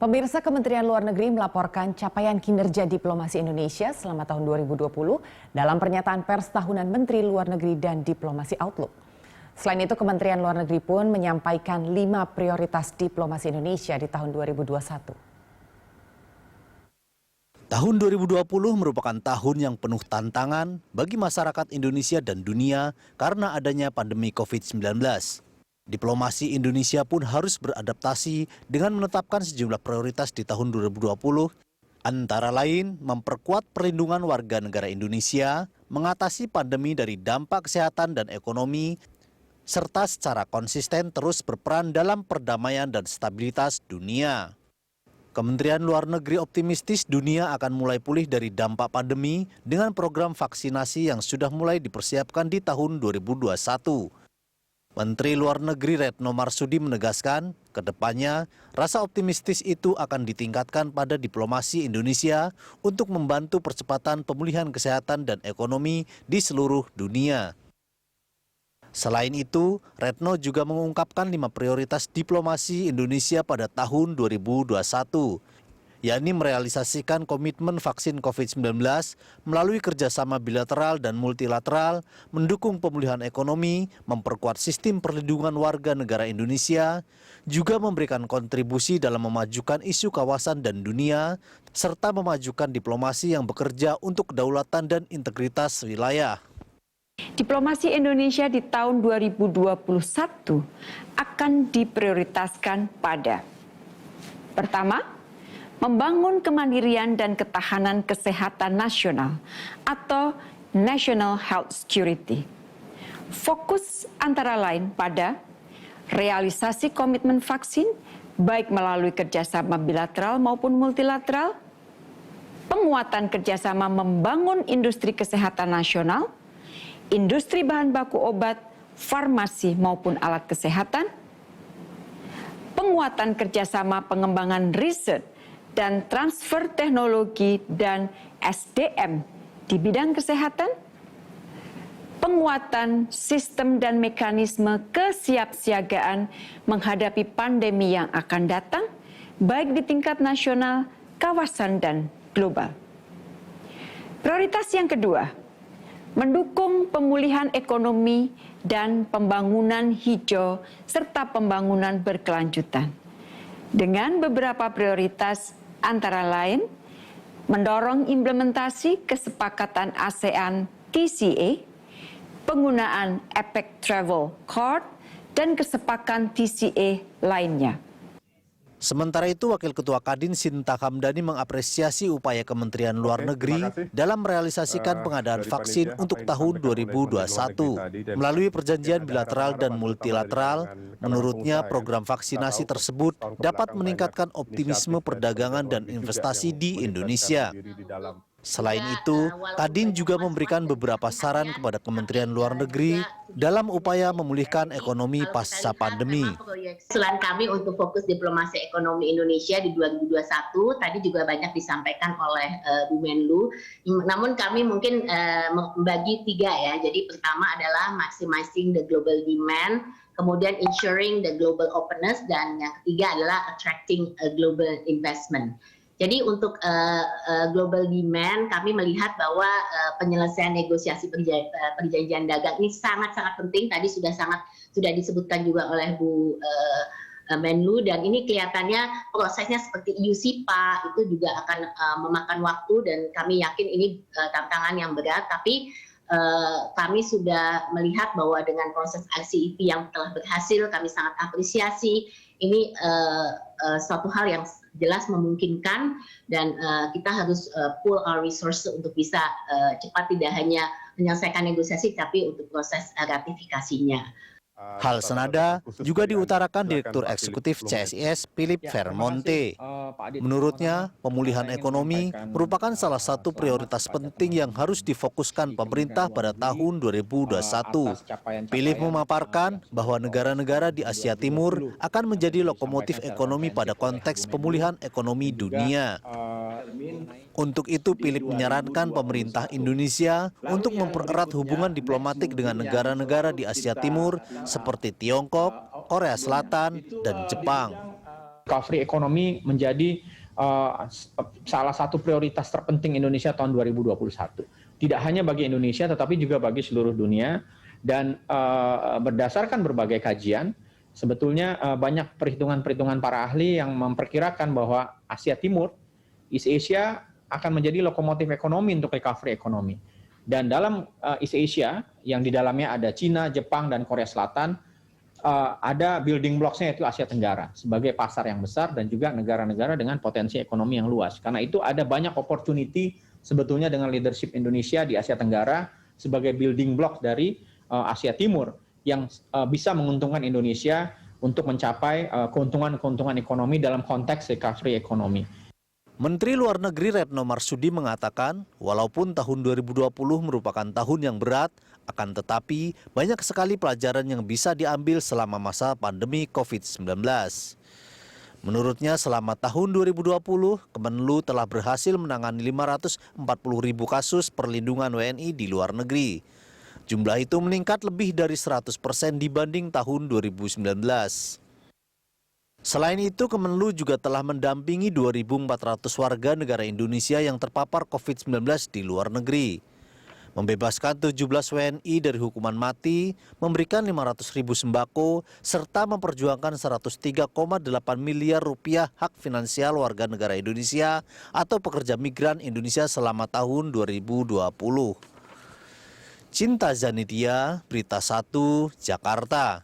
Pemirsa, Kementerian Luar Negeri melaporkan capaian kinerja diplomasi Indonesia selama tahun 2020 dalam pernyataan pers tahunan Menteri Luar Negeri dan Diplomasi Outlook. Selain itu, Kementerian Luar Negeri pun menyampaikan 5 prioritas diplomasi Indonesia di tahun 2021. Tahun 2020 merupakan tahun yang penuh tantangan bagi masyarakat Indonesia dan dunia karena adanya pandemi COVID-19. Diplomasi Indonesia pun harus beradaptasi dengan menetapkan sejumlah prioritas di tahun 2020, antara lain memperkuat perlindungan warga negara Indonesia, mengatasi pandemi dari dampak kesehatan dan ekonomi, serta secara konsisten terus berperan dalam perdamaian dan stabilitas dunia. Kementerian Luar Negeri optimistis dunia akan mulai pulih dari dampak pandemi dengan program vaksinasi yang sudah mulai dipersiapkan di tahun 2021. Menteri Luar Negeri Retno Marsudi menegaskan, kedepannya rasa optimistis itu akan ditingkatkan pada diplomasi Indonesia untuk membantu percepatan pemulihan kesehatan dan ekonomi di seluruh dunia. Selain itu, Retno juga mengungkapkan 5 prioritas diplomasi Indonesia pada tahun 2021, yakni merealisasikan komitmen vaksin COVID-19 melalui kerjasama bilateral dan multilateral, mendukung pemulihan ekonomi, memperkuat sistem perlindungan warga negara Indonesia, juga memberikan kontribusi dalam memajukan isu kawasan dan dunia, serta memajukan diplomasi yang bekerja untuk kedaulatan dan integritas wilayah. Diplomasi Indonesia di tahun 2021 akan diprioritaskan pada: pertama, membangun kemandirian dan ketahanan kesehatan nasional atau National Health Security. Fokus antara lain pada realisasi komitmen vaksin, baik melalui kerjasama bilateral maupun multilateral, penguatan kerjasama membangun industri kesehatan nasional, industri bahan baku obat, farmasi maupun alat kesehatan, penguatan kerjasama pengembangan riset dan transfer teknologi dan SDM di bidang kesehatan, penguatan sistem dan mekanisme kesiapsiagaan menghadapi pandemi yang akan datang, baik di tingkat nasional, kawasan, dan global. Prioritas yang kedua, mendukung pemulihan ekonomi dan pembangunan hijau serta pembangunan berkelanjutan. Dengan beberapa prioritas antara lain, mendorong implementasi kesepakatan ASEAN TCA, penggunaan APEC Travel Card, dan kesepakatan TCA lainnya. Sementara itu, Wakil Ketua Kadin Sinta Hamdani mengapresiasi upaya Kementerian Luar Negeri dalam merealisasikan pengadaan vaksin untuk tahun 2021. Melalui perjanjian bilateral dan multilateral, menurutnya program vaksinasi tersebut dapat meningkatkan optimisme perdagangan dan investasi di Indonesia. Selain itu, Kadin juga memberikan beberapa saran kepada Kementerian Luar Negeri dalam upaya memulihkan ekonomi pasca pandemi. Usulan kami untuk fokus diplomasi ekonomi Indonesia di 2021 tadi juga banyak disampaikan oleh Bu Menlu. Namun kami mungkin membagi 3 ya. Jadi pertama adalah maximizing the global demand, kemudian ensuring the global openness, dan yang ketiga adalah attracting a global investment. Jadi untuk global demand, kami melihat bahwa penyelesaian negosiasi perjanjian dagang ini sangat-sangat penting. Tadi sudah disebutkan juga oleh Bu Menlu, dan ini kelihatannya prosesnya seperti EU-SIPA itu juga akan memakan waktu, dan kami yakin ini tantangan yang berat. Tapi kami sudah melihat bahwa dengan proses RCEP yang telah berhasil, kami sangat apresiasi. Ini suatu hal yang jelas memungkinkan, dan kita harus pull our resources untuk bisa cepat tidak hanya menyelesaikan negosiasi tapi untuk proses ratifikasinya. Hal senada juga diutarakan Direktur Eksekutif CSIS Philip Vermonte. Menurutnya, pemulihan ekonomi merupakan salah satu prioritas penting yang harus difokuskan pemerintah pada tahun 2021. Philip memaparkan bahwa negara-negara di Asia Timur akan menjadi lokomotif ekonomi pada konteks pemulihan ekonomi dunia. Untuk itu, Philip menyarankan pemerintah Indonesia untuk mempererat hubungan diplomatik dengan negara-negara di Asia Timur seperti Tiongkok, Korea Selatan, dan Jepang. Recovery ekonomi menjadi salah satu prioritas terpenting Indonesia tahun 2021. Tidak hanya bagi Indonesia, tetapi juga bagi seluruh dunia. Dan berdasarkan berbagai kajian, sebetulnya banyak perhitungan-perhitungan para ahli yang memperkirakan bahwa Asia Timur, East Asia akan menjadi lokomotif ekonomi untuk recovery ekonomi. Dan dalam East Asia, yang di dalamnya ada Cina, Jepang, dan Korea Selatan, ada building blocks-nya yaitu Asia Tenggara sebagai pasar yang besar dan juga negara-negara dengan potensi ekonomi yang luas. Karena itu ada banyak opportunity sebetulnya dengan leadership Indonesia di Asia Tenggara sebagai building block dari Asia Timur yang bisa menguntungkan Indonesia untuk mencapai keuntungan-keuntungan ekonomi dalam konteks recovery ekonomi. Menteri Luar Negeri Retno Marsudi mengatakan, walaupun tahun 2020 merupakan tahun yang berat, akan tetapi banyak sekali pelajaran yang bisa diambil selama masa pandemi COVID-19. Menurutnya selama tahun 2020, Kemenlu telah berhasil menangani 540.000 kasus perlindungan WNI di luar negeri. Jumlah itu meningkat lebih dari 100% dibanding tahun 2019. Selain itu, Kemenlu juga telah mendampingi 2.400 warga negara Indonesia yang terpapar COVID-19 di luar negeri. Membebaskan 17 WNI dari hukuman mati, memberikan 500.000 sembako, serta memperjuangkan 103,8 miliar rupiah hak finansial warga negara Indonesia atau pekerja migran Indonesia selama tahun 2020. Cinta Zanitia, Berita 1, Jakarta.